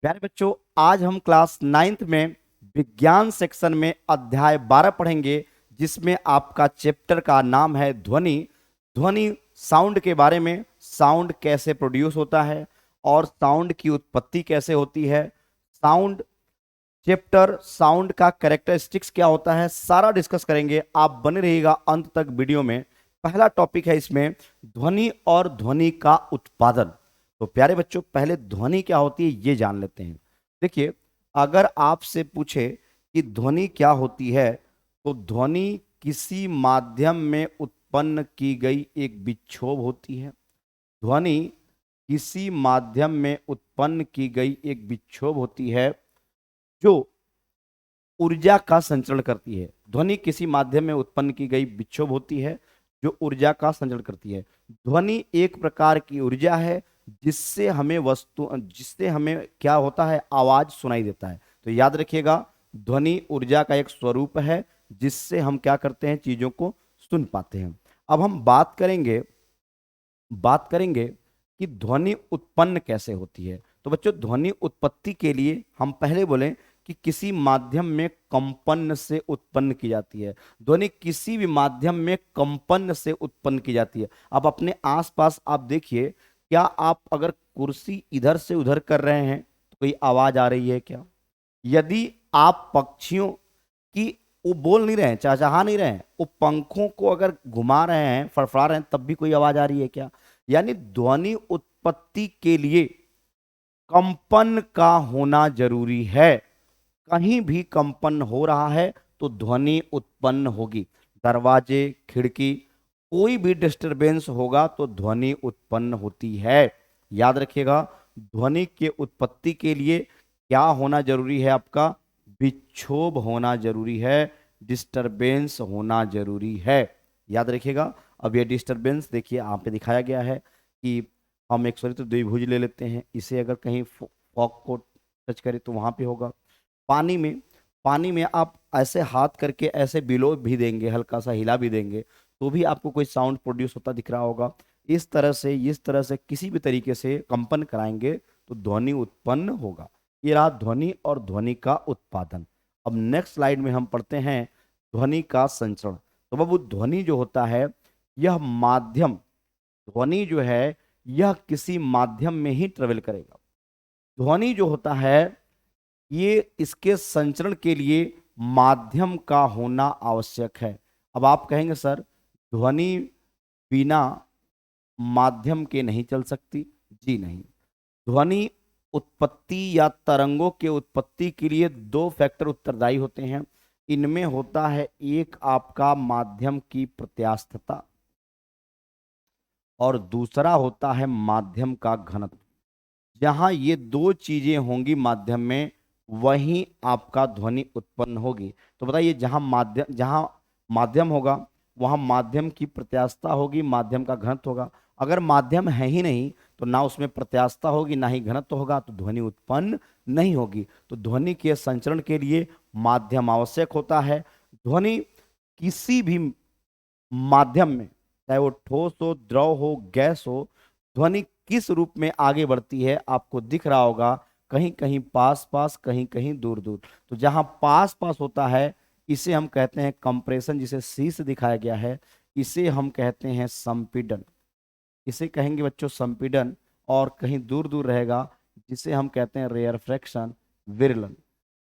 प्यारे बच्चों, आज हम क्लास 9th में विज्ञान सेक्शन में अध्याय 12 पढ़ेंगे, जिसमें आपका चैप्टर का नाम है ध्वनि। ध्वनि साउंड के बारे में, साउंड कैसे प्रोड्यूस होता है और साउंड की उत्पत्ति कैसे होती है, साउंड चैप्टर, साउंड का कैरेक्टरिस्टिक्स क्या होता है, सारा डिस्कस करेंगे। आप बने रहिएगा अंत तक वीडियो में। पहला टॉपिक है इसमें ध्वनि और ध्वनि का उत्पादन। तो प्यारे बच्चों, पहले ध्वनि क्या होती है ये जान लेते हैं। देखिए, अगर आपसे पूछे कि ध्वनि क्या होती है, तो ध्वनि किसी माध्यम में उत्पन्न की गई एक विक्षोभ होती है। ध्वनि किसी माध्यम में उत्पन्न की गई एक विक्षोभ होती है जो ऊर्जा का संचरण करती है। ध्वनि किसी माध्यम में उत्पन्न की गई विक्षोभ होती है जो ऊर्जा का संचरण करती है। ध्वनि एक प्रकार की ऊर्जा है जिससे हमें क्या होता है, आवाज सुनाई देता है। तो याद रखिएगा, ध्वनि ऊर्जा का एक स्वरूप है जिससे हम क्या करते हैं, चीजों को सुन पाते हैं। अब हम बात करेंगे कि ध्वनि उत्पन्न कैसे होती है। तो बच्चों, ध्वनि उत्पत्ति के लिए हम पहले बोलें कि किसी माध्यम में कंपन से उत्पन्न की जाती है। ध्वनि किसी भी माध्यम में कंपन से उत्पन्न की जाती है। अब अपने आसपास आप देखिए, क्या आप अगर कुर्सी इधर से उधर कर रहे हैं तो कोई आवाज आ रही है क्या? यदि आप पक्षियों की, वो बोल नहीं रहे हैं, चहचहा नहीं रहे हैं, वो पंखों को अगर घुमा रहे हैं, फड़फड़ा रहे हैं, तब भी कोई आवाज आ रही है क्या? यानी ध्वनि उत्पत्ति के लिए कंपन का होना जरूरी है। कहीं भी कंपन हो रहा है तो ध्वनि उत्पन्न होगी। दरवाजे, खिड़की, कोई भी डिस्टरबेंस होगा तो ध्वनि उत्पन्न होती है। याद रखिएगा, ध्वनि के उत्पत्ति के लिए क्या होना जरूरी है? आपका विक्षोभ होना जरूरी है, डिस्टरबेंस होना जरूरी है। याद रखिएगा। अब ये डिस्टरबेंस देखिए यहाँ पे दिखाया गया है कि हम एक सॉरी तो द्विभुज ले लेते हैं। इसे अगर कहीं फॉक को टच करें तो वहां पे होगा। पानी में आप ऐसे हाथ करके ऐसे बिलो भी देंगे, हल्का सा हिला भी देंगे, तो भी आपको कोई साउंड प्रोड्यूस होता दिख रहा होगा। इस तरह से किसी भी तरीके से कंपन कराएंगे तो ध्वनि उत्पन्न होगा। ये रहा ध्वनि और ध्वनि का उत्पादन। अब नेक्स्ट स्लाइड में हम पढ़ते हैं ध्वनि का संचरण। तो बाबू, ध्वनि जो होता है, यह माध्यम, ध्वनि जो है यह किसी माध्यम में ही ट्रेवल करेगा। ध्वनि जो होता है, ये इसके संचरण के लिए माध्यम का होना आवश्यक है। अब आप कहेंगे सर, ध्वनि बिना माध्यम के नहीं चल सकती। जी नहीं। ध्वनि उत्पत्ति या तरंगों के उत्पत्ति के लिए दो फैक्टर उत्तरदायी होते हैं। इनमें होता है एक आपका माध्यम की प्रत्यास्थता और दूसरा होता है माध्यम का घनत्व। जहां ये दो चीजें होंगी माध्यम में, वहीं आपका ध्वनि उत्पन्न होगी। तो बताइए, जहां माध्यम होगा वहां माध्यम की प्रत्यास्थता होगी, माध्यम का घनत्व होगा। अगर माध्यम है ही नहीं तो ना उसमें प्रत्यास्थता होगी ना ही घनत्व होगा, तो ध्वनि उत्पन्न नहीं होगी। तो ध्वनि के संचरण के लिए माध्यम आवश्यक होता है। ध्वनि किसी भी माध्यम में, चाहे वो ठोस हो, द्रव हो, गैस हो, ध्वनि किस रूप में आगे बढ़ती है आपको दिख रहा होगा। कहीं कहीं पास पास, कहीं कहीं दूर दूर। तो जहां पास पास होता है इसे हम कहते हैं कंप्रेशन, जिसे सी से दिखाया गया है। इसे हम कहते हैं संपीड़न, इसे कहेंगे बच्चों संपीड़न। और कहीं दूर दूर रहेगा जिसे हम कहते हैं रेयरफ्रैक्शन, विरलन।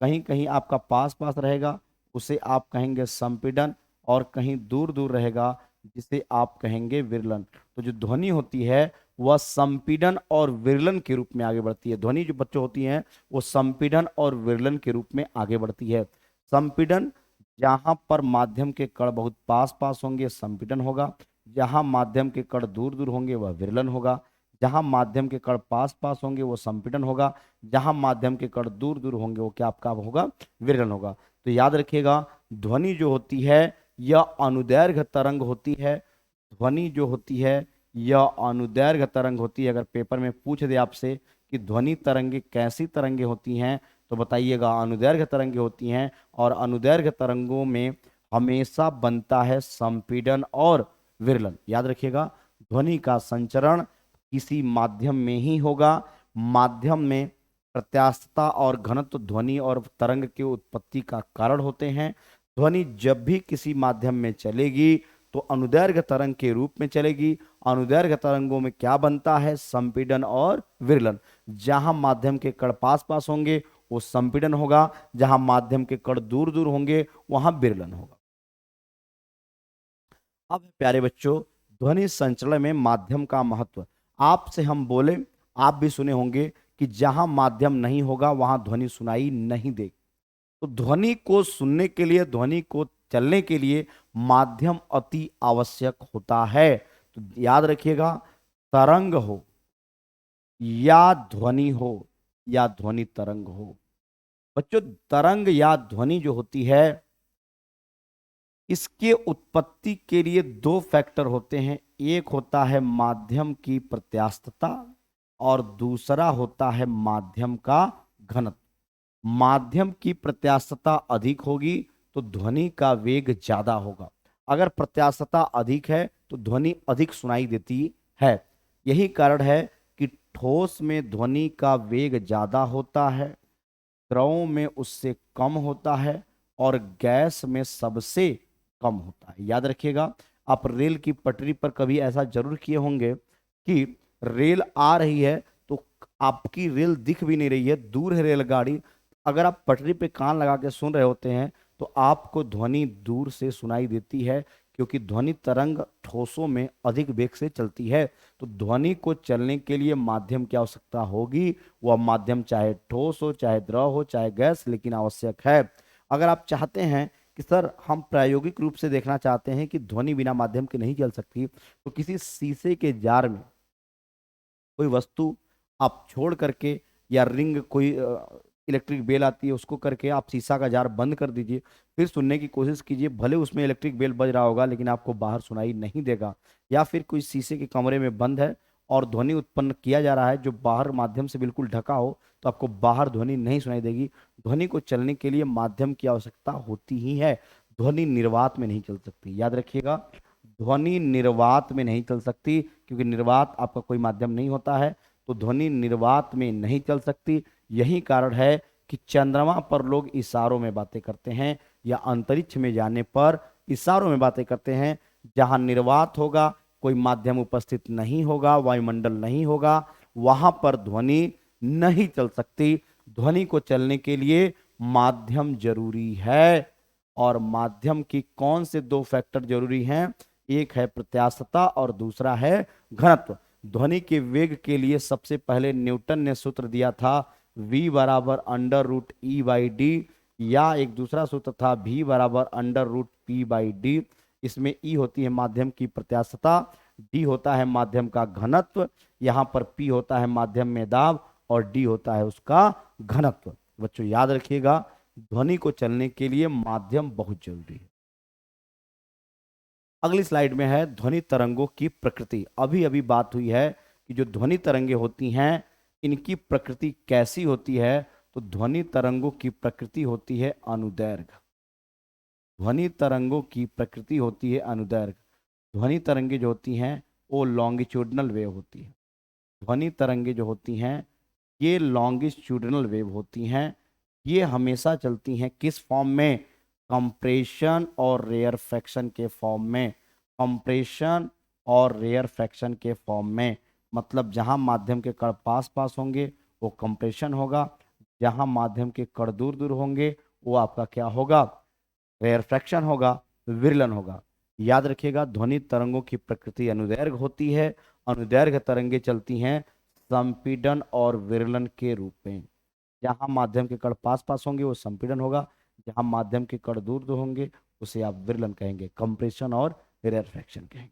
कहीं कहीं आपका पास पास रहेगा उसे आप कहेंगे संपीड़न, और कहीं दूर दूर रहेगा जिसे आप कहेंगे विरलन। तो जो ध्वनि होती है वह संपीड़न और विरलन के रूप में आगे बढ़ती है। ध्वनि जो बच्चों होती हैं वो संपीड़न और विरलन के रूप में आगे बढ़ती है। संपीड़न, जहां पर माध्यम के कण बहुत पास पास होंगे संपीड़न होगा, जहां माध्यम के कण दूर दूर होंगे वह विरलन होगा। जहां माध्यम के कण पास पास होंगे वो संपीड़न होगा, जहां माध्यम के कण दूर दूर होंगे वो क्या आपका होगा, विरलन होगा। तो याद रखिएगा, ध्वनि जो होती है यह अनुदैर्घ्य तरंग होती है। ध्वनि जो होती है यह अनुदैर्घ्य तरंग होती है। अगर पेपर में पूछ दे आपसे कि ध्वनि तरंगे कैसी तरंगे होती हैं, तो बताइएगा अनुदैर्घ्य तरंगे होती हैं। और अनुदैर्घ्य तरंगों में हमेशा बनता है संपीड़न और विरलन। याद रखिएगा, ध्वनि का संचरण किसी माध्यम में ही होगा। माध्यम में प्रत्यास्थता और घनत्व ध्वनि और तरंग की उत्पत्ति का कारण होते हैं। ध्वनि जब भी किसी माध्यम में चलेगी तो अनुदैर्घ्य तरंग के रूप में चलेगी। अनुदैर्घ्य तरंगों में क्या बनता है? संपीड़न और विरलन। जहां माध्यम के कण पास पास होंगे वो संपीड़न होगा, जहां माध्यम के कण दूर दूर होंगे वहां विरलन होगा। अब प्यारे बच्चों, ध्वनि संचरण में माध्यम का महत्व। आपसे हम बोले, आप भी सुने होंगे कि जहां माध्यम नहीं होगा वहां ध्वनि सुनाई नहीं देगी। तो ध्वनि को सुनने के लिए, ध्वनि को चलने के लिए माध्यम अति आवश्यक होता है। तो याद रखिएगा, तरंग हो या ध्वनि हो या ध्वनि तरंग हो। बच्चों, तरंग या ध्वनि जो होती है इसके उत्पत्ति के लिए दो फैक्टर होते हैं। एक होता है माध्यम की प्रत्यास्थता और दूसरा होता है माध्यम का घनत्व। माध्यम की प्रत्यास्थता अधिक होगी तो ध्वनि का वेग ज्यादा होगा। अगर प्रत्यास्थता अधिक है तो ध्वनि अधिक सुनाई देती है। यही कारण है कि ठोस में ध्वनि का वेग ज्यादा होता है, द्रव में उससे कम होता है और गैस में सबसे कम होता है। याद रखिएगा, आप रेल की पटरी पर कभी ऐसा जरूर किए होंगे कि रेल आ रही है तो आपकी रेल दिख भी नहीं रही है, दूर है रेलगाड़ी। अगर आप पटरी पे कान लगा के सुन रहे होते हैं तो आपको ध्वनि दूर से सुनाई देती है, क्योंकि ध्वनि तरंग ठोसों में अधिक वेग से चलती है। तो ध्वनि को चलने के लिए माध्यम की आवश्यकता होगी। वह माध्यम चाहे ठोस हो, चाहे द्रव हो, चाहे गैस, लेकिन आवश्यक है। अगर आप चाहते हैं कि सर हम प्रायोगिक रूप से देखना चाहते हैं कि ध्वनि बिना माध्यम के नहीं चल सकती, तो किसी शीशे के जार में कोई वस्तु आप छोड़ करके, या रिंग कोई इलेक्ट्रिक बेल आती है उसको करके आप शीशा का जार बंद कर दीजिए, फिर सुनने की कोशिश कीजिए। भले उसमें इलेक्ट्रिक बेल बज रहा होगा लेकिन आपको बाहर सुनाई नहीं देगा। या फिर कोई शीशे के कमरे में बंद है और ध्वनि उत्पन्न किया जा रहा है जो बाहर माध्यम से बिल्कुल ढका हो, तो आपको बाहर ध्वनि नहीं सुनाई देगी। ध्वनि को चलने के लिए माध्यम की आवश्यकता होती ही है। ध्वनि निर्वात में नहीं चल सकती। याद रखिएगा, ध्वनि निर्वात में नहीं चल सकती, क्योंकि निर्वात आपका कोई माध्यम नहीं होता है। तो ध्वनि निर्वात में नहीं चल सकती। यही कारण है कि चंद्रमा पर लोग इशारों में बातें करते हैं, या अंतरिक्ष में जाने पर इशारों में बातें करते हैं। जहां निर्वात होगा, कोई माध्यम उपस्थित नहीं होगा, वायुमंडल नहीं होगा, वहां पर ध्वनि नहीं चल सकती। ध्वनि को चलने के लिए माध्यम जरूरी है। और माध्यम की कौन से दो फैक्टर जरूरी हैं? एक है प्रत्यास्थता और दूसरा है घनत्व। ध्वनि के वेग के लिए सबसे पहले न्यूटन ने सूत्र दिया था, v बराबर under root e by d, या एक दूसरा सूत्र था v बराबर under root p by d. इसमें e होती है माध्यम की प्रत्यास्थता, d होता है माध्यम का घनत्व, यहाँ पर p होता है माध्यम में दाब और d होता है उसका घनत्व। बच्चों याद रखिएगा, ध्वनि को चलने के लिए माध्यम बहुत जरूरी है। अगली स्लाइड में है ध्वनि तरंगों की प्रकृति। अभी अभी बात हुई है कि जो ध्वनि तरंगे होती हैं इनकी प्रकृति कैसी होती है। तो ध्वनि तरंगों की प्रकृति होती है अनुदैर्घ्य। ध्वनि तरंगों की प्रकृति होती है अनुदैर्घ्य। ध्वनि तरंगे जो होती हैं वो लॉन्गिट्यूडनल वेव होती है। ध्वनि तरंगे जो होती हैं ये लॉन्गिट्यूडनल वेव होती हैं। ये हमेशा चलती हैं किस फॉर्म में? कंप्रेशन और रेयरफैक्शन के फॉर्म में। कंप्रेशन और रेयरफैक्शन के फॉर्म में, मतलब जहां माध्यम के कण पास पास होंगे वो कंप्रेशन होगा, जहां माध्यम के कण दूर दूर होंगे वो आपका क्या होगा? रेयरफैक्शन होगा, विरलन होगा। याद रखिएगा, ध्वनि तरंगों की प्रकृति अनुदैर्घ्य होती है। अनुदैर्घ्य तरंगे चलती हैं संपीड़न और विरलन के रूप में। जहां माध्यम के कण पास पास होंगे वो संपीड़न होगा, जहां माध्यम के कण दूर दूर होंगे उसे आप विरलन कहेंगे, कंप्रेशन और रेयरफैक्शन कहेंगे।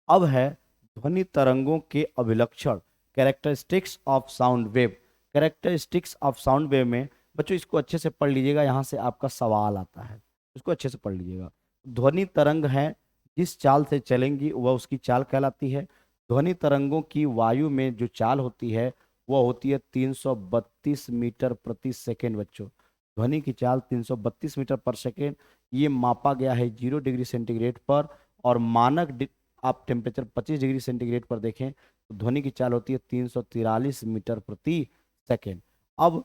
अब है ध्वनि तरंगों के अभिलक्षण, characteristics of sound wave. Characteristics of sound wave में बच्चों इसको अच्छे से पढ़ लीजिएगा, यहाँ से आपका सवाल आता है, इसको अच्छे से पढ़ लीजिएगा। ध्वनि तरंग है, जिस चाल से चलेंगी वह उसकी चाल कहलाती है। ध्वनि तरंगों की वायु में जो चाल होती है वह होती है 332 मीटर प्रति सेकेंड। बच्चों ध्वनि की चाल 332 मीटर पर सेकेंड, ये मापा गया है 0 डिग्री सेंटीग्रेड पर। और मानक आप टेम्परेचर 25 डिग्री सेंटीग्रेड पर देखें तो ध्वनि की चाल होती है 343 मीटर प्रति सेकेंड। अब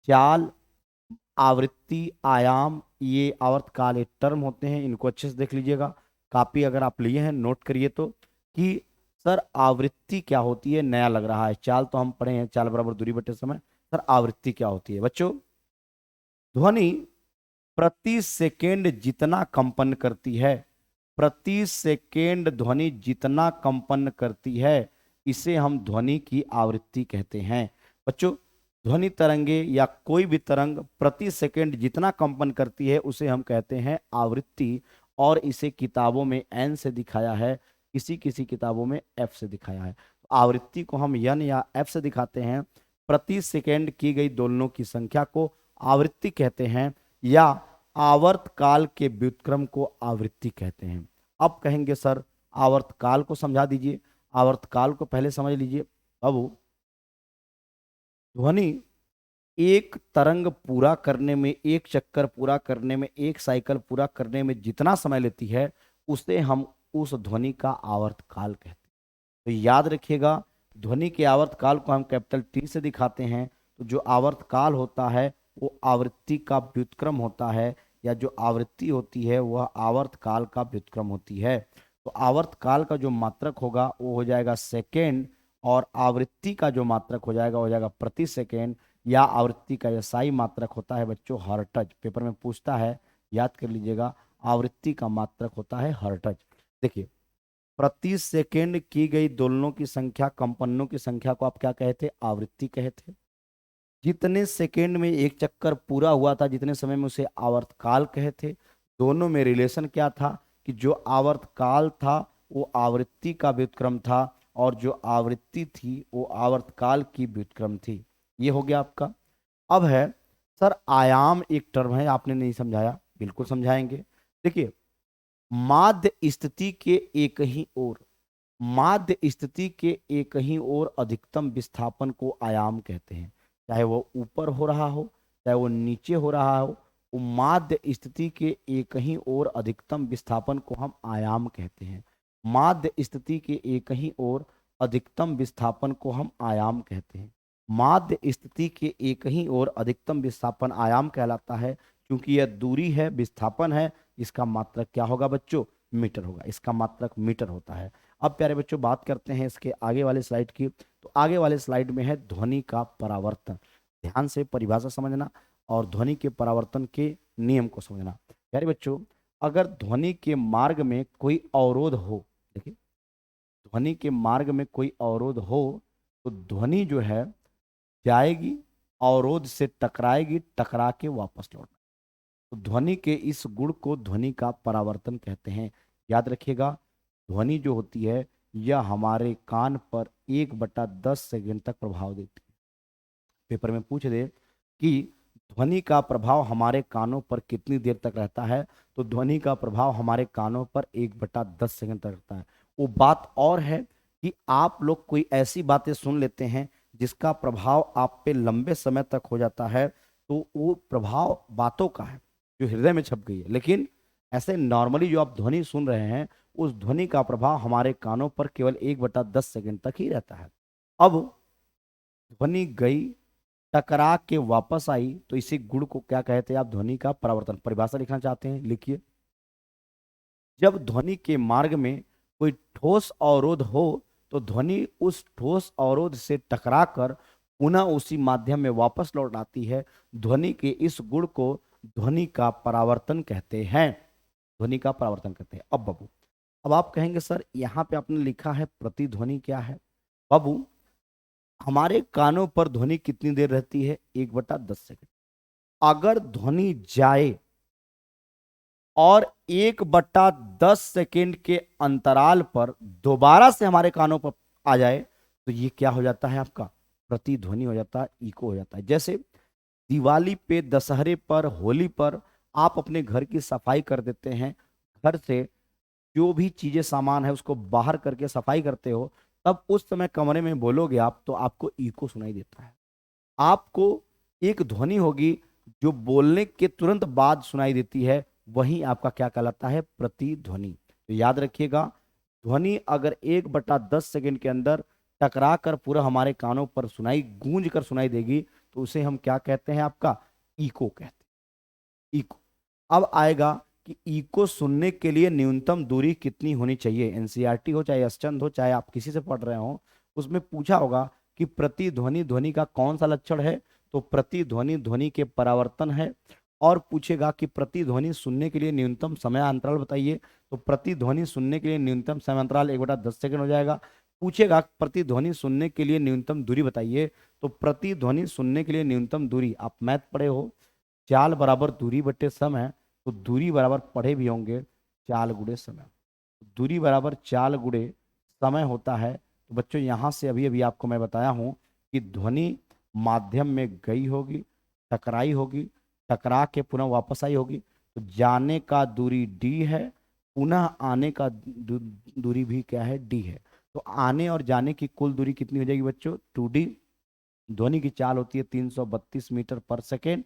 चाल, आवृत्ति, आयाम, ये आवर्तकाल, ये टर्म होते हैं, इनको अच्छे से देख लीजिएगा। कापी अगर आप लिए हैं नोट करिए तो, कि सर आवृत्ति क्या होती है, नया लग रहा है। चाल तो हम पढ़े हैं, चाल बराबर दूरी बटे समय। सर आवृत्ति क्या होती है बच्चों? ध्वनि प्रति सेकेंड जितना कंपन करती है, प्रति सेकेंड ध्वनि जितना कंपन करती है, इसे हम ध्वनि की आवृत्ति कहते हैं। बच्चों ध्वनि तरंगे या कोई भी तरंग प्रति सेकेंड जितना कंपन करती है उसे हम कहते हैं आवृत्ति, और इसे किताबों में एन से दिखाया है, किसी किसी किताबों में एफ से दिखाया है। तो आवृत्ति को हम एन या एफ से दिखाते हैं। प्रति सेकेंड की गई दोलनों की संख्या को आवृत्ति कहते हैं, या आवर्तकाल के व्युत्क्रम को आवृत्ति कहते हैं। अब कहेंगे सर आवर्तकाल को समझा दीजिए। आवर्तकाल को पहले समझ लीजिए। अब ध्वनि एक तरंग पूरा करने में, एक चक्कर पूरा करने में, एक साइकिल पूरा करने में जितना समय लेती है, उसे हम उस ध्वनि का आवर्तकाल कहते हैं। तो याद रखिएगा, ध्वनि के आवर्तकाल को हम कैपिटल टी से दिखाते हैं। तो जो आवर्तकाल होता है वो आवृत्ति का व्युत्क्रम होता है, या जो आवृत्ति होती है वह आवर्तकाल का व्युत्क्रम होती है। तो आवर्तकाल का जो मात्रक होगा वो हो जाएगा सेकेंड, और आवृत्ति का जो मात्रक हो जाएगा प्रति सेकेंड, या आवृत्ति का एसआई मात्रक होता है बच्चों हर्ट्ज। पेपर में पूछता है, याद कर लीजिएगा, आवृत्ति का मात्रक होता है हर्ट्ज। देखिए, प्रति सेकेंड की गई दोलनों की संख्या, कंपनों की संख्या को आप क्या कहे थे? आवृत्ति कहे थे। जितने सेकेंड में एक चक्कर पूरा हुआ था, जितने समय में उसे आवर्तकाल कहे थे। दोनों में रिलेशन क्या था? कि जो आवर्तकाल था वो आवृत्ति का व्युत्क्रम था, और जो आवृत्ति थी वो आवर्तकाल की व्युत्क्रम थी। ये हो गया आपका। अब है सर आयाम, एक टर्म है, आपने नहीं समझाया, बिल्कुल समझाएंगे। देखिए, माध्य स्थिति के एक ही ओर, माध्य स्थिति के एक ही ओर अधिकतम विस्थापन को आयाम कहते हैं। चाहे वो ऊपर हो रहा हो, चाहे वो नीचे हो रहा हो, वो माध्य स्थिति के एक ही ओर अधिकतम विस्थापन को हम आयाम कहते हैं। माध्य स्थिति के एक ही ओर अधिकतम विस्थापन को हम आयाम कहते हैं। माध्य स्थिति के एक ही ओर अधिकतम विस्थापन आयाम कहलाता है, क्योंकि यह दूरी है, विस्थापन है। इसका मात्रक क्या होगा बच्चों? मीटर होगा। इसका मात्रक मीटर होता है। अब प्यारे बच्चों बात करते हैं इसके आगे वाले स्लाइड की। तो आगे वाले स्लाइड में है ध्वनि का परावर्तन। ध्यान से परिभाषा समझना और ध्वनि के परावर्तन के नियम को समझना। प्यारे बच्चों, अगर ध्वनि के मार्ग में कोई अवरोध हो, देखिए ध्वनि के मार्ग में कोई अवरोध हो, तो ध्वनि जो है जाएगी, अवरोध से टकराएगी, टकरा के वापस लौटना। तो ध्वनि के इस गुण को ध्वनि का परावर्तन कहते हैं। याद रखिएगा, ध्वनि जो होती है यह हमारे कान पर 1/10 सेकंड तक प्रभाव देती है। पेपर में पूछ दे कि ध्वनि का प्रभाव हमारे कानों पर कितनी देर तक रहता है, तो ध्वनि का प्रभाव हमारे कानों पर 1/10 सेकंड तक रहता है। वो बात और है कि आप लोग कोई ऐसी बातें सुन लेते हैं जिसका प्रभाव आप पे लंबे समय तक हो जाता है, तो वो प्रभाव बातों का है जो हृदय में छप गई है। लेकिन ऐसे नॉर्मली जो आप ध्वनि सुन रहे हैं, उस ध्वनि का प्रभाव हमारे कानों पर केवल 1/10 सेकंड तक ही रहता है। अब ध्वनि गई, टकरा के वापस आई, तो इसी गुण को क्या कहते हैं आप? ध्वनि का परावर्तन। परिभाषा लिखना चाहते हैं, लिखिए। जब ध्वनि के मार्ग में कोई ठोस अवरोध हो, तो ध्वनि उस ठोस अवरोध से टकराकर पुनः उसी माध्यम में वापस लौट आती है। ध्वनि के इस गुण को ध्वनि का परावर्तन कहते हैं। ध्वनि का परावर्तन कहते हैं। अब बाबू, अब आप कहेंगे सर यहाँ पे आपने लिखा है प्रतिध्वनि, क्या है? बाबू, हमारे कानों पर ध्वनि कितनी देर रहती है? 1/10 सेकंड। अगर ध्वनि जाए और 1/10 सेकंड के अंतराल पर दोबारा से हमारे कानों पर आ जाए, तो ये क्या हो जाता है? आपका प्रतिध्वनि हो जाता है, इको हो जाता है। जैसे दिवाली पे, दशहरे पर, होली पर आप अपने घर की सफाई कर देते हैं, घर से जो भी चीजें सामान है उसको बाहर करके सफाई करते हो, तब उस समय कमरे में बोलोगे आप, तो आपको इको सुनाई देता है। आपको एक ध्वनि होगी जो बोलने के तुरंत बाद सुनाई देती है, वही आपका क्या कहलाता है? प्रतिध्वनि। तो याद रखिएगा, ध्वनि अगर 1/10 सेकंड के अंदर टकरा कर पूरा हमारे कानों पर सुनाई गूंज कर सुनाई देगी तो उसे हम क्या कहते हैं, आपका इको कहते हैं, इको। अब आएगा कि इको सुनने के लिए न्यूनतम दूरी कितनी होनी चाहिए। एनसीईआरटी हो चाहे अष्टचंद हो चाहे आप किसी से पढ़ रहे हो, उसमें पूछा होगा कि प्रतिध्वनि ध्वनि का कौन सा लक्षण है, तो प्रतिध्वनि ध्वनि के परावर्तन है। और पूछेगा कि प्रतिध्वनि सुनने के लिए न्यूनतम समय अंतराल बताइए, तो प्रतिध्वनि सुनने के लिए न्यूनतम समय अंतराल 1/10 सेकंड हो जाएगा। पूछेगा प्रतिध्वनि सुनने के लिए न्यूनतम दूरी बताइए, तो प्रतिध्वनि सुनने के लिए न्यूनतम दूरी, आप मैथ पढ़े हो, चाल बराबर दूरी बटे समय, तो दूरी बराबर पढ़े भी होंगे चाल गुणे समय, दूरी बराबर चाल गुणे समय होता है। तो बच्चों यहां से अभी अभी आपको मैं बताया हूं कि ध्वनि माध्यम में गई होगी, टकराई होगी, टकरा के पुनः वापस आई होगी, तो जाने का दूरी डी है, पुनः आने का दूरी भी क्या है, डी है। तो आने और जाने की कुल दूरी कितनी हो जाएगी बच्चों, 2D। ध्वनि की चाल होती है 332 मीटर पर सेकेंड,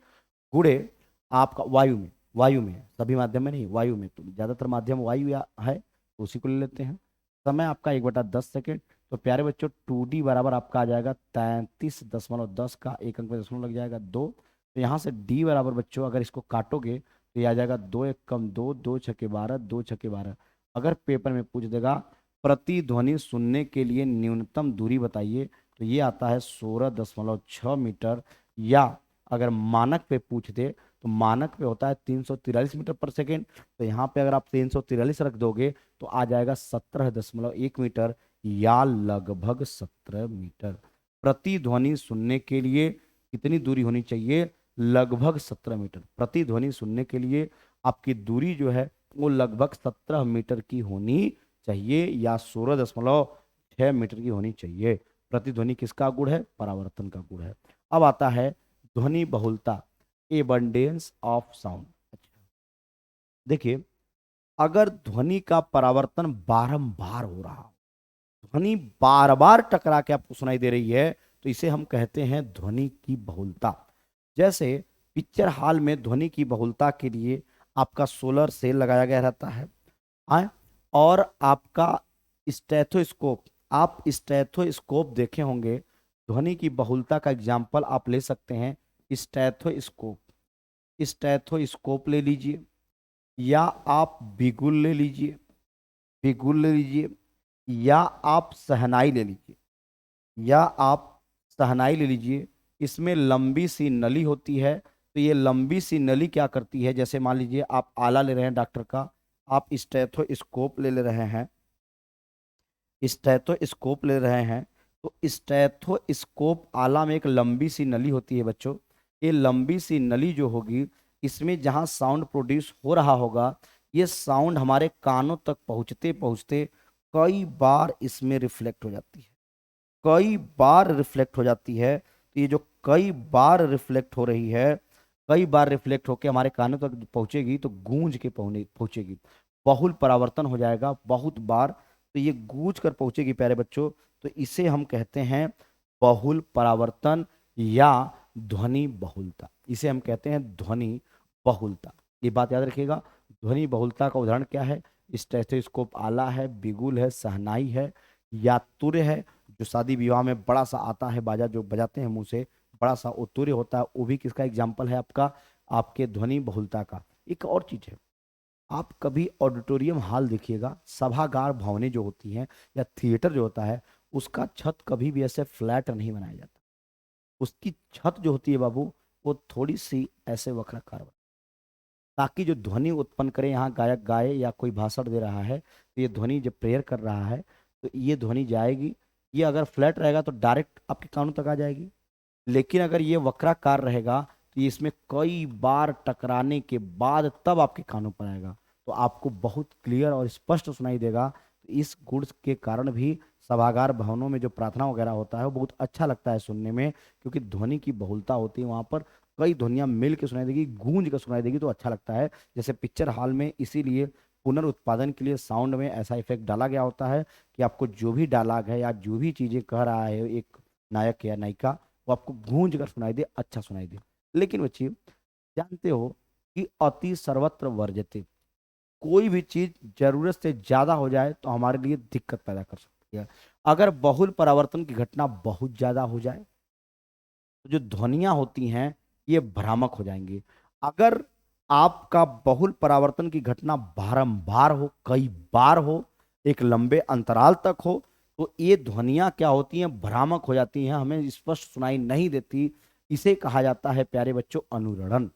गुणे आपका वायु में, वायु में सभी माध्यम में नहीं, वायु में, तो ज्यादातर माध्यम वायु है तो उसी को ले लेते हैं। समय आपका 1/10 सेकेंड। तो प्यारे बच्चों 2D बराबर आपका आ जाएगा 33.10 का एक अंक में दशमलव लग जाएगा 2। तो यहाँ से D बराबर बच्चों अगर इसको काटोगे तो ये आ जाएगा 2 एक कम 2, 2 छके 12, 2 छके 12। अगर पेपर में पूछ देगा प्रतिध्वनि सुनने के लिए न्यूनतम दूरी बताइए, तो ये आता है 16.6 मीटर। या अगर मानक पे पूछ दे तो मानक पे होता है 343 मीटर पर सेकेंड, तो यहाँ पे अगर आप 343 रख दोगे तो आ जाएगा 17.1 मीटर या लगभग 17 मीटर। प्रतिध्वनि सुनने के लिए कितनी दूरी होनी चाहिए, लगभग 17 मीटर। प्रतिध्वनि सुनने के लिए आपकी दूरी जो है वो लगभग 17 मीटर की होनी चाहिए या 16.6 मीटर की होनी चाहिए। प्रतिध्वनि किसका गुण है, परावर्तन का गुण है। अब आता है ध्वनि बहुलता, एबंडेंस ऑफ साउंड। देखिए अगर ध्वनि का परावर्तन बारंबार हो रहा हो, ध्वनि बार बार टकरा के आपको सुनाई दे रही है, तो इसे हम कहते हैं ध्वनि की बहुलता। जैसे पिक्चर हॉल में ध्वनि की बहुलता के लिए आपका सोलर सेल लगाया गया रहता है, आए? और आपका स्टेथोस्कोप, आप स्टेथोस्कोप देखे होंगे, ध्वनि की बहुलता का एग्जाम्पल आप ले सकते हैं स्टेथोस्कोप। स्टेथोस्कोप ले लीजिए या आप बिगुल ले लीजिए, बिगुल ले लीजिए, या आप शहनाई ले लीजिए, या आप शहनाई ले लीजिए। इसमें लंबी सी नली होती है, तो ये लंबी सी नली क्या करती है, जैसे मान लीजिए आप आला ले रहे हैं डॉक्टर का, आप स्टेथोस्कोप ले ले रहे हैं, स्टेथोस्कोप ले रहे हैं, तो स्टेथोस्कोप आला में एक लंबी सी नली होती है बच्चों। ये लंबी सी नली जो होगी, इसमें जहां साउंड प्रोड्यूस हो रहा होगा, ये साउंड हमारे कानों तक पहुंचते पहुंचते कई बार इसमें रिफ्लेक्ट हो जाती है, कई बार रिफ्लेक्ट हो जाती है। तो ये जो कई बार रिफ्लेक्ट हो रही है, कई बार रिफ्लेक्ट होकर हमारे कानों तक पहुंचेगी तो गूंज के पहुंचेगी, बहुल परावर्तन हो जाएगा बहुत बार, तो ये गूंज कर पहुंचेगी प्यारे बच्चों। तो इसे हम कहते हैं बहुल परावर्तन या ध्वनि बहुलता, इसे हम कहते हैं ध्वनि बहुलता। ये बात याद रखिएगा। ध्वनि बहुलता का उदाहरण क्या है, स्टेथोस्कोप आला है, बिगुल है, शहनाई है, या तुर्य है, जो शादी विवाह में बड़ा सा आता है बाजा जो बजाते हैं मुंह से, बड़ा सा उत्तुर्य होता है, वो भी किसका एग्जाम्पल है आपका, आपके ध्वनि बहुलता का। एक और चीज है, आप कभी ऑडिटोरियम हॉल देखिएगा, सभागार भवनें जो होती हैं या थिएटर जो होता है, उसका छत कभी भी ऐसे फ्लैट नहीं बनाया जाता। उसकी छत जो होती है बाबू, वो थोड़ी सी ऐसे वक्राकार बने, ताकि जो ध्वनि उत्पन्न करे, यहाँ गायक गाए या कोई भाषण दे रहा है तो ये ध्वनि जब प्रेयर कर रहा है तो ये ध्वनि जाएगी। ये अगर फ्लैट रहेगा तो डायरेक्ट आपके कानों तक आ जाएगी, लेकिन अगर ये वक्राकार रहेगा तो ये इसमें कई बार टकराने के बाद तब आपके कानों पर आएगा, तो आपको बहुत क्लियर और स्पष्ट सुनाई देगा। तो इस गुण के कारण भी सभागार भवनों में जो प्रार्थना वगैरह होता है वो बहुत अच्छा लगता है सुनने में, क्योंकि ध्वनि की बहुलता होती है वहां पर, कई ध्वनियां मिल के सुनाई देगी, गूंज कर सुनाई देगी, तो अच्छा लगता है। जैसे पिक्चर हॉल में इसीलिए पुनरुत्पादन के लिए साउंड में ऐसा इफेक्ट डाला गया होता है कि आपको जो भी डायलॉग है या जो भी चीजें कह रहा है एक नायक या नायिका, वो आपको गूंज कर सुनाई दे, अच्छा सुनाई दे। लेकिन बच्चे जानते हो कि अति सर्वत्र वर्जते, कोई भी चीज जरूरत से ज्यादा हो जाए तो हमारे लिए दिक्कत पैदा कर सकती है। अगर बहुल परावर्तन की घटना बहुत ज्यादा हो जाए तो जो ध्वनियां होती हैं ये भ्रामक हो जाएंगी। अगर आपका बहुल परावर्तन की घटना बारंबार हो, कई बार हो, एक लंबे अंतराल तक हो, तो ये ध्वनियां क्या होती हैं, भ्रामक हो जाती हैं, हमें स्पष्ट सुनाई नहीं देती। इसे कहा जाता है प्यारे बच्चों अनुरणन।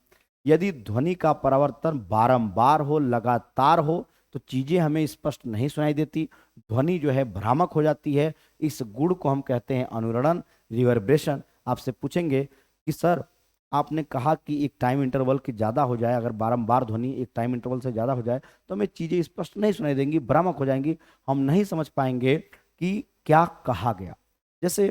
यदि ध्वनि का परावर्तन बारंबार हो, लगातार हो, तो चीजें हमें स्पष्ट नहीं सुनाई देती, ध्वनि जो है भ्रामक हो जाती है। इस गुण को हम कहते हैं अनुरणन, रिवर्ब्रेशन। आपसे पूछेंगे कि सर आपने कहा कि एक टाइम इंटरवल की ज्यादा हो जाए, अगर बारंबार ध्वनि एक टाइम इंटरवल से ज्यादा हो जाए तो हमें चीजें स्पष्ट नहीं सुनाई देंगी, भ्रामक हो जाएंगी, हम नहीं समझ पाएंगे कि क्या कहा गया। जैसे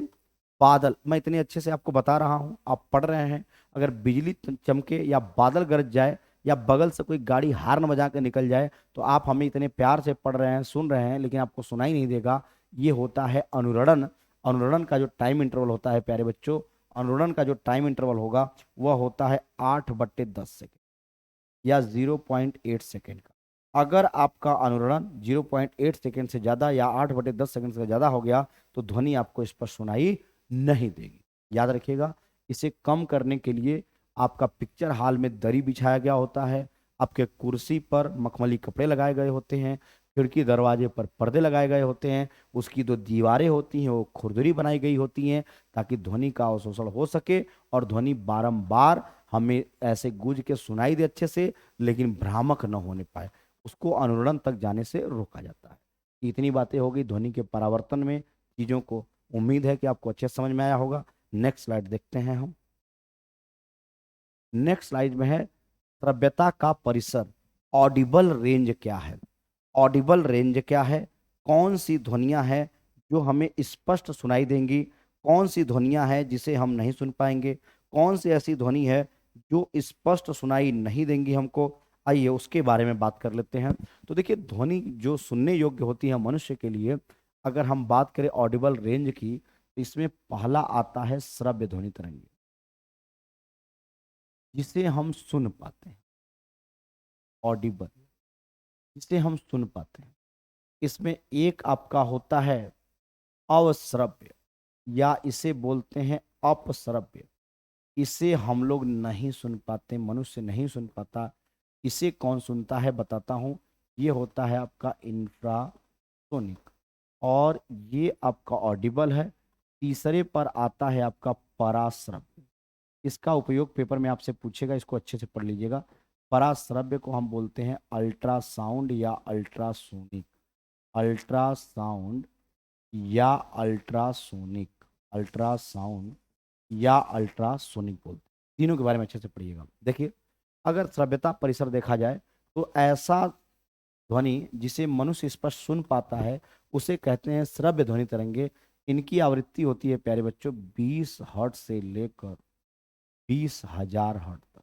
बादल, मैं इतने अच्छे से आपको बता रहा हूं, आप पढ़ रहे हैं, अगर बिजली चमके या बादल गरज जाए या बगल से कोई गाड़ी हार्न बजा के निकल जाए तो आप हमें इतने प्यार से पढ़ रहे हैं, सुन रहे हैं, लेकिन आपको सुनाई नहीं देगा। ये होता है अनुरणन। अनुरणन का जो टाइम इंटरवल होता है प्यारे बच्चों, अनुरणन का जो टाइम इंटरवल होगा वह होता है 8/10 सेकेंड या 0.8 सेकेंड का। अगर आपका अनुरणन 0.8 सेकेंड से ज्यादा या 8/10 सेकेंड से ज्यादा हो गया तो ध्वनि आपको स्पष्ट सुनाई नहीं देगी। याद रखिएगा, इसे कम करने के लिए आपका पिक्चर हॉल में दरी बिछाया गया होता है, आपके कुर्सी पर मखमली कपड़े लगाए गए होते हैं, खिड़की दरवाजे पर पर्दे लगाए गए होते हैं, उसकी जो दीवारें होती हैं वो खुरदरी बनाई गई होती हैं ताकि ध्वनि का अवशोषण हो सके और ध्वनि बारंबार हमें ऐसे गूंज के सुनाई दे अच्छे से, लेकिन भ्रामक न होने पाए, उसको अनुरणन तक जाने से रोका जाता है। इतनी बातें हो गई ध्वनि के परावर्तन में चीजों को। उम्मीद है कि आपको अच्छे से समझ में आया होगा। नेक्स्ट स्लाइड देखते हैं हम। नेक्स्ट स्लाइड में है श्रव्यता का परिसर, ऑडिबल रेंज क्या है। ऑडिबल रेंज क्या है, कौन सी ध्वनियां हैं जो हमें स्पष्ट सुनाई देंगी, कौन सी ध्वनियां हैं जिसे हम नहीं सुन पाएंगे, कौन सी ऐसी ध्वनि है जो स्पष्ट सुनाई नहीं देंगी हमको। आइए उसके बारे में बात कर लेते हैं। तो देखिए ध्वनि जो सुनने योग्य होती है मनुष्य के लिए, अगर हम बात करें ऑडिबल रेंज की, तो इसमें पहला आता है श्रव्य ध्वनि तरंग, जिसे हम सुन पाते हैं। ऑडिबल, जिसे हम सुन पाते हैं। इसमें एक आपका होता है अवश्रव्य, या इसे बोलते हैं अपश्रव्य। इसे हम लोग नहीं सुन पाते, मनुष्य नहीं सुन पाता। इसे कौन सुनता है बताता हूं। ये होता है आपका इंफ्रासोनिक, और ये आपका ऑडिबल है। तीसरे पर आता है आपका पराश्रव्य। इसका उपयोग पेपर में आपसे पूछेगा, इसको अच्छे से पढ़ लीजिएगा। पराश्रव्य को हम बोलते हैं अल्ट्रासाउंड या अल्ट्रासोनिक। अल्ट्रासाउंड या अल्ट्रासोनिक, अल्ट्रासाउंड या अल्ट्रासोनिक बोलते हैं। तीनों के बारे में अच्छे से पढ़िएगा। देखिए अगर श्रव्यता परिसर देखा जाए तो ऐसा ध्वनि जिसे मनुष्य स्पष्ट सुन पाता है उसे कहते हैं श्रव्य ध्वनि तरंगे। इनकी आवृत्ति होती है प्यारे बच्चों 20 हर्ट्ज से लेकर 20,000 हर्ट्ज तक।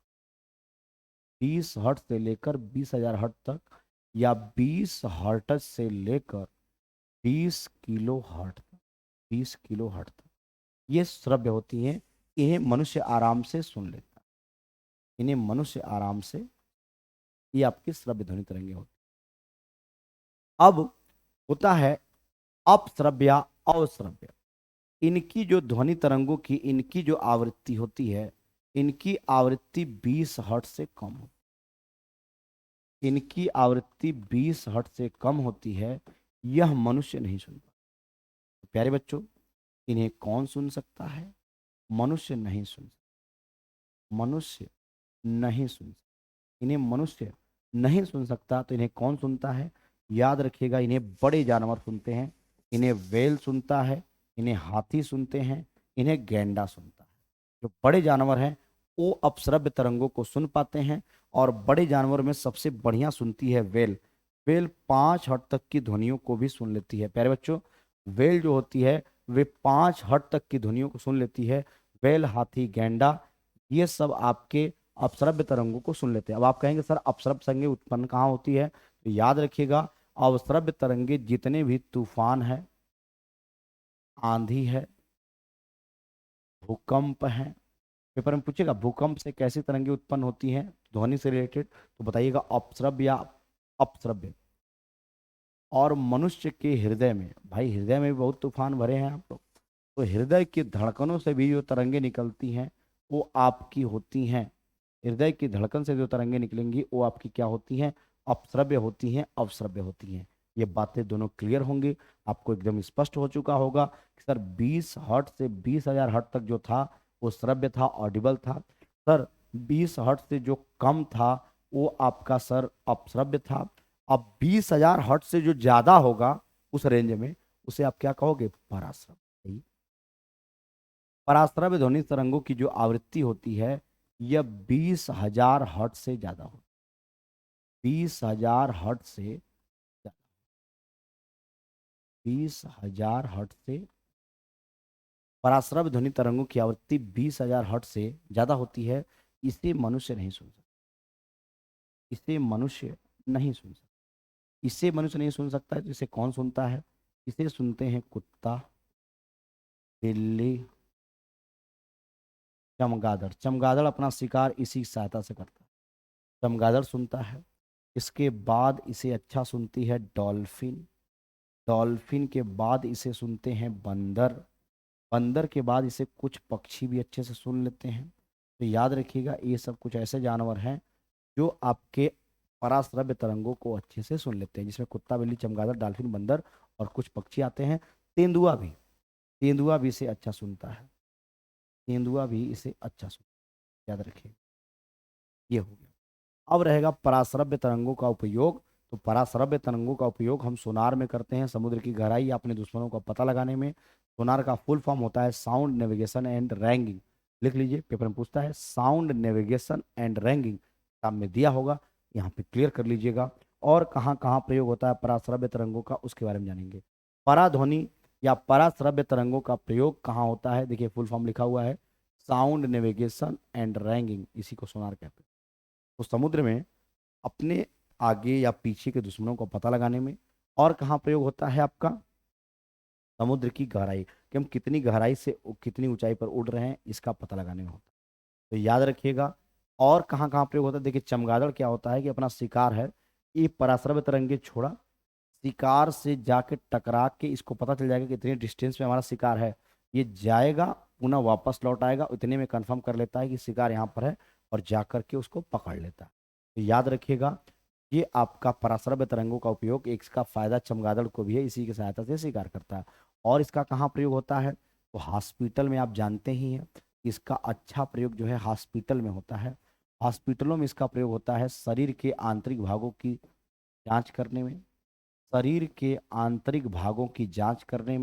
20 हर्ट्ज से लेकर 20,000 हर्ट्ज तक, या 20 हर्ट्ज से लेकर 20 किलो हर्ट्ज तक। 20 किलो हर्ट्ज तक ये श्रव्य होती हैं। इन्हें मनुष्य आराम से सुन लेता है। इन्हें मनुष्य आराम से, ये आपकी श्रव्य ध्वनि तरंगे होती। अब होता है अपश्रव्य या अवश्रव्य। इनकी जो ध्वनि तरंगों की इनकी जो आवृत्ति होती है, इनकी आवृत्ति 20 हर्ट्ज से कम होती है। इनकी आवृत्ति 20 हर्ट्ज से कम होती है। यह मनुष्य नहीं सुन पाता। तो प्यारे बच्चों, इन्हें कौन सुन सकता है? मनुष्य नहीं सुन सकता। मनुष्य नहीं सुन सकता। इन्हें मनुष्य नहीं सुन सकता तो इन्हें कौन सुनता है? याद रखिएगा, इन्हें बड़े जानवर सुनते हैं। इन्हें व्हेल सुनता है, इन्हें हाथी सुनते हैं, इन्हें गैंडा सुनता है। जो बड़े जानवर हैं वो अपश्रव्य तरंगों को सुन पाते हैं, और बड़े जानवर में सबसे बढ़िया सुनती है व्हेल। व्हेल 5 हर्ट्ज तक की ध्वनियों को भी सुन लेती है। प्यारे बच्चों, व्हेल जो होती है वे 5 हर्ट्ज तक की ध्वनियों को सुन लेती है। व्हेल, हाथी, गैंडा, ये सब आपके अपश्रव्य तरंगों को सुन लेते हैं। अब आप कहेंगे सर अपश्रव्य तरंगे उत्पन्न कहाँ होती है? तो याद रखिएगा, अवश्रव्य तरंगे जितने भी तूफान है, आंधी है, भूकंप है, पेपर में पूछेगा भूकंप से कैसी तरंगे उत्पन्न होती हैं ध्वनि से रिलेटेड, तो बताइएगा अपश्रव्य या अपश्रव्य। और मनुष्य के हृदय में, भाई हृदय में भी बहुत तूफान भरे हैं आप लोग, तो हृदय की धड़कनों से भी जो तरंगे निकलती हैं वो आपकी होती हैं, हृदय की धड़कन से जो तरंगे निकलेंगी वो आपकी क्या होती हैं, अपश्रव्य होती हैं, अवश्रव्य होती हैं। ये बातें दोनों क्लियर होंगी, आपको एकदम स्पष्ट हो चुका होगा कि सर 20 हर्ट्ज से 20,000 हर्ट्ज तक जो था वो श्रव्य था, ऑडिबल था। सर 20 हर्ट्ज से जो कम था वो आपका सर अपश्रव्य था। अब 20,000 हर्ट्ज से जो ज्यादा होगा उस रेंज में उसे आप क्या कहोगे, पराश्रव्य। पराश्रव्य ध्वनि तरंगों की जो आवृत्ति होती है यह 20,000 हर्ट्ज से ज्यादा हो, 20,000 हर्ट्ज से, 20,000 हर्ट्ज से पराश्रव्य ध्वनि तरंगों की आवृत्ति 20,000 हर्ट्ज से ज्यादा होती है। इसे मनुष्य नहीं सुन सकता, इसे मनुष्य नहीं सुन सकता। इसे मनुष्य नहीं सुन सकता है तो इसे कौन सुनता है, इसे सुनते हैं कुत्ता, बिल्ली, चमगादड़। चमगादड़ अपना शिकार इसी सहायता से करता है, चमगादड़ सुनता है। इसके बाद इसे अच्छा सुनती है डॉल्फिन, डॉल्फिन के बाद इसे सुनते हैं बंदर, बंदर के बाद इसे कुछ पक्षी भी अच्छे से सुन लेते हैं। तो याद रखिएगा ये सब कुछ ऐसे जानवर हैं जो आपके पराश्रव्य तरंगों को अच्छे से सुन लेते हैं, जिसमें कुत्ता, बिल्ली, चमगादड़, डॉल्फिन, बंदर और कुछ पक्षी आते हैं। तेंदुआ भी, तेंदुआ भी इसे अच्छा सुनता है, तेंदुआ भी इसे अच्छा सुनता है, याद रखिए। ये हो गया। अब रहेगा पराश्रव्य तरंगों का उपयोग। तो पराश्रव्य तरंगों का उपयोग हम सोनार में करते हैं, समुद्र की गहराई या अपने दुश्मनों का पता लगाने में। सोनार का फुल फॉर्म होता है साउंड नेविगेशन एंड रैंगिंग। लिख लीजिए, पेपर में पूछता है साउंड नेविगेशन एंड रैंगिंग, सामने दिया होगा, यहाँ पे क्लियर कर लीजिएगा। और कहाँ कहाँ प्रयोग होता है पराश्रव्य तरंगों का उसके बारे में जानेंगे। पराध्वनि या पराश्रव्य तरंगों का प्रयोग कहाँ होता है, देखिए फुल फॉर्म लिखा हुआ है साउंड नेविगेशन एंड रैंगिंग, इसी को सोनार कहते हैं। तो समुद्र में अपने आगे या पीछे के दुश्मनों को पता लगाने में। और कहाँ प्रयोग होता है आपका, समुद्र की गहराई, कि हम कितनी गहराई से कितनी ऊंचाई पर उड़ रहे हैं इसका पता लगाने में होता है, तो याद रखिएगा। और कहाँ कहाँ प्रयोग होता है, देखिए चमगादड़ क्या होता है कि अपना शिकार है, ये पराश्रव्य तरंगे छोड़ा, शिकार से जाके टकरा के इसको पता चल जाएगा कि इतने डिस्टेंस में हमारा शिकार है, ये जाएगा पुनः वापस लौट आएगा, इतने में कंफर्म कर लेता है कि शिकार यहाँ पर है और जाकर के उसको पकड़ लेता है। तो याद रखिएगा ये आपका पराश्रव्य तरंगों का उपयोग, एक इसका फायदा चमगादड़ को भी है, इसी की सहायता से शिकार करता है। और इसका कहाँ प्रयोग होता है, तो हॉस्पिटल में, आप जानते ही हैं कि इसका अच्छा प्रयोग जो है हॉस्पिटल में होता है। हॉस्पिटलों में इसका प्रयोग होता है शरीर के आंतरिक भागों की जांच करने में, शरीर के आंतरिक भागों की जांच करने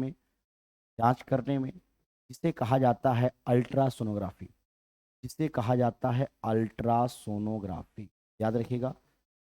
में जिसे कहा जाता है अल्ट्रासोनोग्राफी, जिसे कहा जाता है अल्ट्रासोनोग्राफी, याद रखिएगा।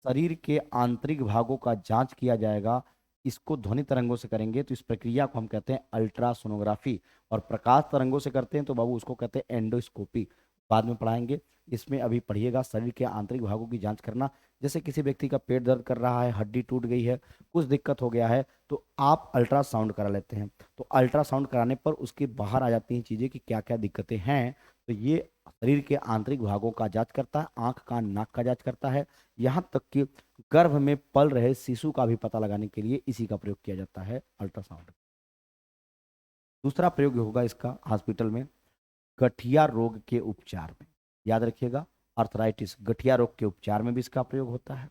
शरीर के आंतरिक भागों का जांच किया जाएगा, इसको ध्वनि तरंगों से करेंगे तो इस प्रक्रिया को हम कहते हैं अल्ट्रासोनोग्राफी। और प्रकाश तरंगों से करते हैं तो बाबू उसको कहते हैं एंडोस्कोपी, बाद में पढ़ाएंगे। इसमें अभी पढ़िएगा शरीर के आंतरिक भागों की जांच करना। जैसे किसी व्यक्ति का पेट दर्द कर रहा है, हड्डी टूट गई है, कुछ दिक्कत हो गया है, तो आप अल्ट्रासाउंड करा लेते हैं, तो अल्ट्रासाउंड कराने पर उसके बाहर आ जाती हैं चीज़ें कि क्या क्या दिक्कतें हैं। तो ये शरीर के आंतरिक भागों का जांच करता है, आंख कान नाक का जांच करता है, यहाँ तक कि गर्भ में पल रहे शिशु का भी पता लगाने के लिए इसी का प्रयोग किया जाता है, अल्ट्रासाउंड। दूसरा प्रयोग होगा इसका हॉस्पिटल में गठिया रोग के उपचार में, याद रखिएगा, अर्थराइटिस, गठिया रोग के उपचार में भी इसका प्रयोग होता है।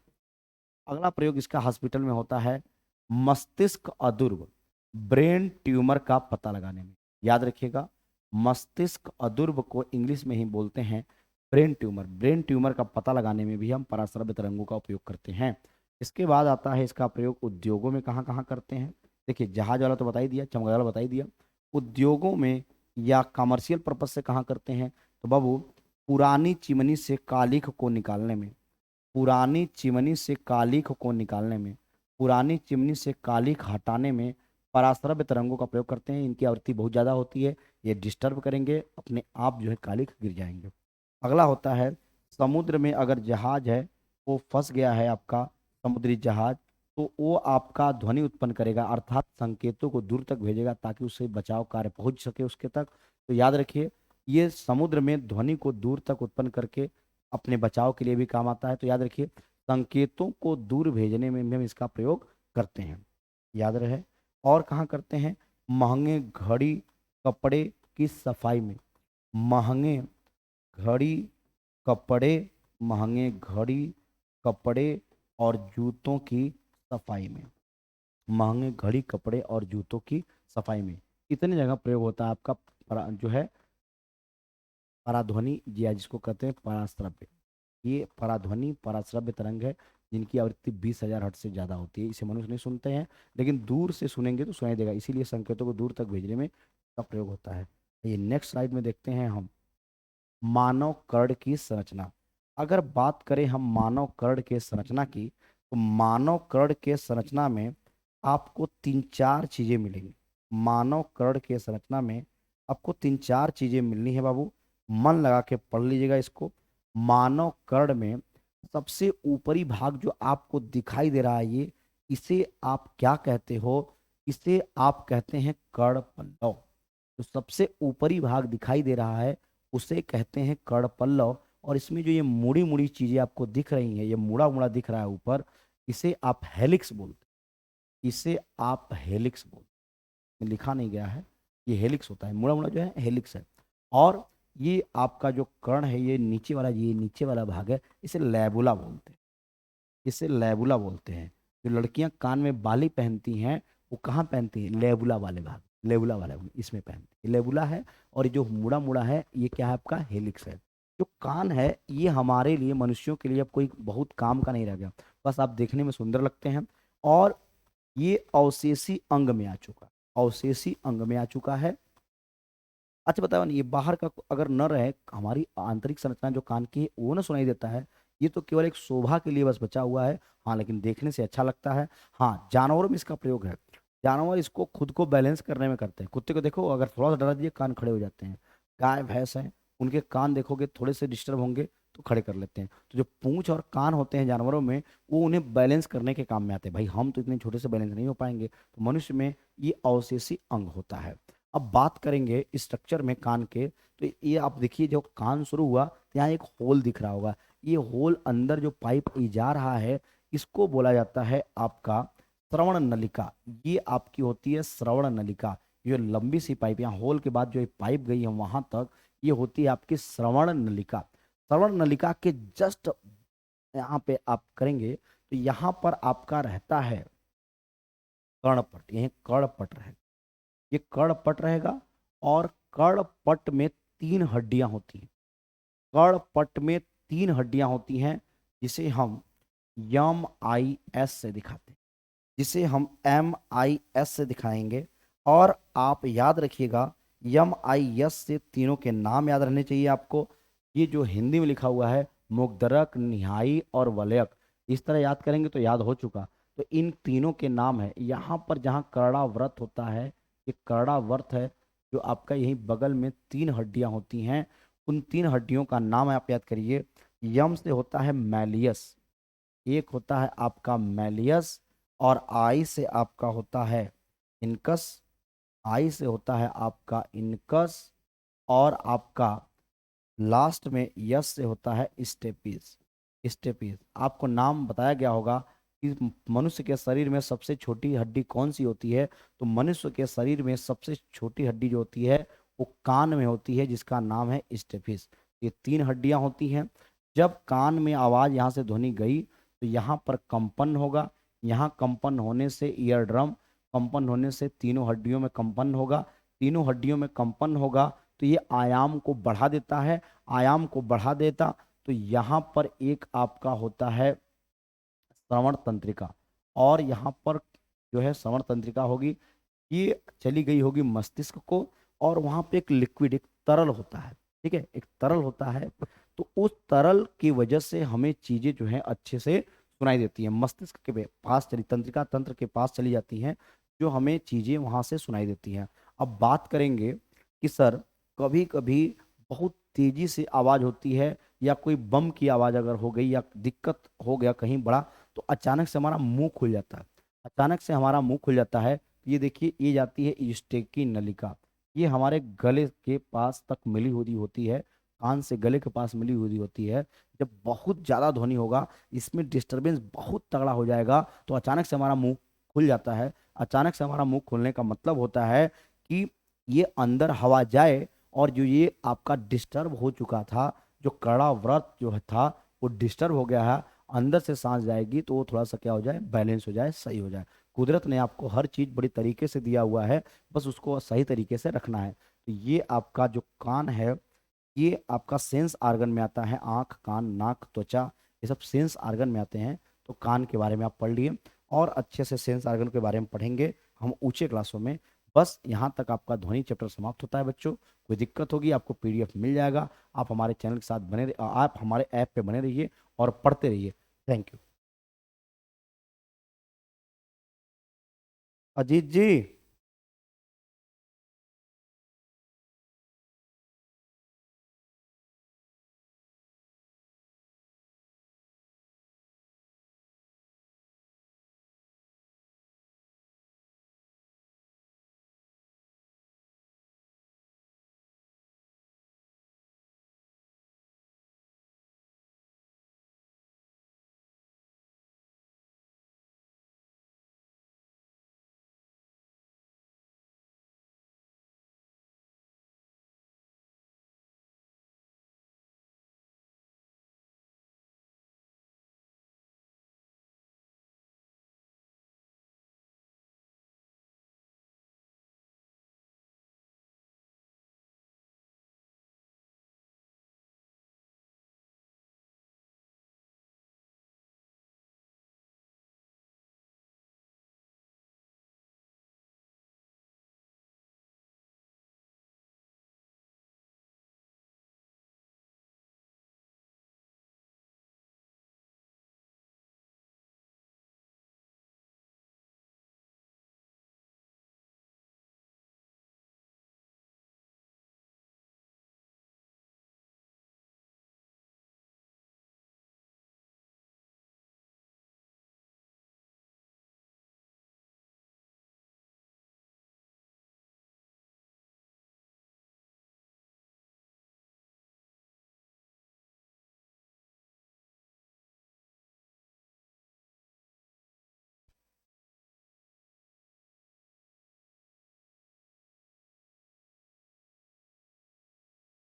अगला प्रयोग इसका हॉस्पिटल में होता है मस्तिष्क अदुर्व, ब्रेन ट्यूमर का पता लगाने में, याद रखिएगा। मस्तिष्क अदुर्व को इंग्लिश में ही बोलते हैं ब्रेन ट्यूमर, ब्रेन ट्यूमर का पता लगाने में भी हम पराश्रव्य तरंगों का उपयोग करते हैं। इसके बाद आता है इसका प्रयोग उद्योगों में कहाँ कहाँ करते हैं, देखिए जहाज वाला तो बता ही दिया, चमगादड़ बता ही दिया। उद्योगों में या कमर्शियल पर्पज से कहाँ करते हैं, तो बाबू पुरानी चिमनी से कालिख को निकालने में, पुरानी चिमनी से कालिख को निकालने में, पुरानी चिमनी से कालिख हटाने में पराश्रव्य तरंगों का प्रयोग करते हैं। इनकी आवृत्ति बहुत ज़्यादा होती है, ये डिस्टर्ब करेंगे, अपने आप जो है कालिख गिर जाएंगे। अगला होता है समुद्र में अगर जहाज है वो फंस गया है आपका समुद्री जहाज, तो वो आपका ध्वनि उत्पन्न करेगा, अर्थात संकेतों को दूर तक भेजेगा ताकि उससे बचाव कार्य पहुंच सके उसके तक। तो याद रखिए ये समुद्र में ध्वनि को दूर तक उत्पन्न करके अपने बचाव के लिए भी काम आता है। तो याद रखिए संकेतों को दूर भेजने में भी हम इसका प्रयोग करते हैं, याद रहे। और कहाँ करते हैं? महंगे घड़ी कपड़े की सफाई में। महंगे घड़ी कपड़े, महंगे घड़ी कपड़े और जूतों की सफाई में। महंगे घड़ी कपड़े और जूतों की सफाई में इतनी जगह प्रयोग होता है आपका जो है पराध्वनि, या जिसको कहते हैं पराश्रव्य। ये पराध्वनि पराश्रव्य तरंग है, जिनकी आवृत्ति 20,000 हर्ट्ज से ज़्यादा होती है। इसे मनुष्य नहीं सुनते हैं, लेकिन दूर से सुनेंगे तो सुनाई देगा, इसीलिए संकेतों को दूर तक भेजने में इसका प्रयोग होता है। ये नेक्स्ट स्लाइड में देखते हैं हम मानव कर्ण की संरचना। अगर बात करें हम मानव कर्ण के संरचना की, तो मानव कर्ण के संरचना में आपको तीन चार चीजें मिलेंगी। मानव कर्ण के संरचना में आपको तीन चार चीजें मिलनी है बाबू, मन लगा के पढ़ लीजिएगा इसको। मानव कर्ण में सबसे ऊपरी भाग जो आपको दिखाई दे रहा है, ये इसे आप क्या कहते हो? इसे आप कहते हैं कर्ण पल्लव। तो सबसे ऊपरी भाग दिखाई दे रहा है, उसे कहते हैं कर्ण पल्लव। और इसमें जो ये मुड़ी मुड़ी चीजें आपको दिख रही हैं, ये मुड़ा मुड़ा दिख रहा है ऊपर, इसे आप हेलिक्स बोलते हैं। इसे आप हेलिक्स बोलते हैं, लिखा नहीं गया है, ये हेलिक्स होता है। मुड़ा मुड़ा जो है हेलिक्स है। और ये आपका जो कर्ण है, ये नीचे वाला, ये नीचे वाला भाग है, इसे लैबुला बोलते हैं। इसे लैबुला बोलते हैं। जो लड़कियां कान में बाली पहनती हैं, वो कहाँ पहनती हैं? लेबुला वाले भाग, लेबुला वाले इसमें पहनती है, लेबुला है। और ये जो मुड़ा मुड़ा है, ये क्या है? आपका हेलिक्स है। जो कान है, ये हमारे लिए, मनुष्यों के लिए अब कोई बहुत काम का नहीं रह गया, बस आप देखने में सुंदर लगते हैं। और ये अवशेषी अंग में आ चुका, अवशेषी अंग में आ चुका है। अच्छा बताओ ना, ये बाहर का अगर न रहे, हमारी आंतरिक संरचना जो कान की है वो ना सुनाई देता है, ये तो केवल एक शोभा के लिए बस बचा हुआ है। हाँ, लेकिन देखने से अच्छा लगता है। हाँ, जानवरों में इसका प्रयोग है। जानवर इसको खुद को बैलेंस करने में करते हैं। कुत्ते को देखो, अगर थोड़ा सा डरा दीजिए, कान खड़े हो जाते हैं। गाय भैंस हैं, उनके कान देखोगे थोड़े से डिस्टर्ब होंगे तो खड़े कर लेते हैं। तो जो पूंछ और कान होते हैं जानवरों में, वो उन्हें बैलेंस करने के काम में आते हैं। भाई हम तो इतने छोटे से बैलेंस नहीं हो पाएंगे, तो मनुष्य में ये अवशेषी अंग होता है। अब बात करेंगे स्ट्रक्चर में कान के, तो ये आप देखिए, जो कान शुरू हुआ तो यहाँ एक होल दिख रहा होगा। ये होल अंदर जो पाइप जा रहा है, इसको बोला जाता है आपका श्रवण नलिका। ये आपकी होती है श्रवण नलिका। ये लंबी सी पाइप, यहाँ होल के बाद जो पाइप गई है वहां तक, ये होती है आपकी श्रवण नलिका। श्रवण नलिका के जस्ट यहाँ पे आप करेंगे तो यहाँ पर आपका रहता है कर्णपट। यही कर्णपट रहेगा, ये कर्णपट रहेगा। और कर्णपट में तीन हड्डियां होती हैं। कर्णपट में तीन हड्डियां होती हैं, जिसे हम MIS से दिखाते हैं, जिसे हम MIS से दिखाएंगे। और आप याद रखिएगा, MIS से तीनों के नाम याद रहने चाहिए आपको। ये जो हिंदी में लिखा हुआ है, मुग्दरक, निहाई और वलयक, इस तरह याद करेंगे तो याद हो चुका। तो इन तीनों के नाम है। यहाँ पर जहाँ कर्णाव्रत होता है, ये कर्णाव्रत है, जो आपका यही बगल में तीन हड्डियां होती हैं। उन तीन हड्डियों का नाम आप याद करिए। यम से होता है मैलियस, एक होता है आपका मैलियस। और आई से आपका होता है इनकस, आई से होता है आपका इनकस। और आपका लास्ट में यस से होता है स्टेपीज। स्टेपीज आपको नाम बताया गया होगा कि मनुष्य के शरीर में सबसे छोटी हड्डी कौन सी होती है। तो मनुष्य के शरीर में सबसे छोटी हड्डी जो होती है, वो कान में होती है, जिसका नाम है स्टेपिस। ये तीन हड्डियां होती हैं। जब कान में आवाज यहाँ से ध्वनि गई, तो यहाँ पर कंपन होगा। यहाँ कंपन होने से ईयर ड्रम, कंपन होने से तीनों हड्डियों में कंपन होगा। तीनों हड्डियों में कंपन होगा तो ये आयाम को बढ़ा देता है। आयाम को बढ़ा देता तो यहाँ पर एक आपका होता है श्रवण तंत्रिका। और यहाँ पर जो है श्रवण तंत्रिका होगी, ये चली गई होगी मस्तिष्क को। और वहाँ पे एक लिक्विड, एक तरल होता है, ठीक है, एक तरल होता है। तो उस तरल की वजह से हमें चीजें जो है अच्छे से सुनाई देती हैं। मस्तिष्क के पास चली, तंत्रिका तंत्र के पास चली जाती हैं, जो हमें चीजें वहां से सुनाई देती हैं। अब बात करेंगे कि सर, कभी कभी बहुत तेजी से आवाज होती है, या कोई बम की आवाज अगर हो गई, या दिक्कत हो गया कहीं बड़ा, तो अचानक से हमारा मुंह खुल जाता है। अचानक से हमारा मुंह खुल जाता है। ये देखिए, ये जाती है ईस्टेकी नलिका, ये हमारे गले के पास तक मिली हुई होती है। कान से गले के पास मिली हुई होती है। जब बहुत ज्यादा ध्वनि होगा, इसमें डिस्टरबेंस बहुत तगड़ा हो जाएगा, तो अचानक से हमारा मुंह खुल जाता है। अचानक से हमारा मुंह खुलने का मतलब होता है कि ये अंदर हवा जाए, और जो ये आपका डिस्टर्ब हो चुका था, जो कड़ा व्रत जो था वो डिस्टर्ब हो गया है, अंदर से सांस जाएगी तो वो थोड़ा सा क्या हो जाए, बैलेंस हो जाए, सही हो जाए। कुदरत ने आपको हर चीज बड़ी तरीके से दिया हुआ है, बस उसको सही तरीके से रखना है। तो ये आपका जो कान है, ये आपका सेंस आर्गन में आता है। आंख, कान, नाक, त्वचा, ये सब सेंस आर्गन में आते हैं। तो कान के बारे में आप पढ़ लिए, और अच्छे से सेंस आर्गन के बारे में पढ़ेंगे हम ऊंचे क्लासों में। बस यहाँ तक आपका ध्वनि चैप्टर समाप्त होता है बच्चों। कोई दिक्कत होगी आपको पीडीएफ मिल जाएगा। आप हमारे चैनल के साथ आप हमारे ऐप पे बने रहिए और पढ़ते रहिए। Thank you. अजीत जी।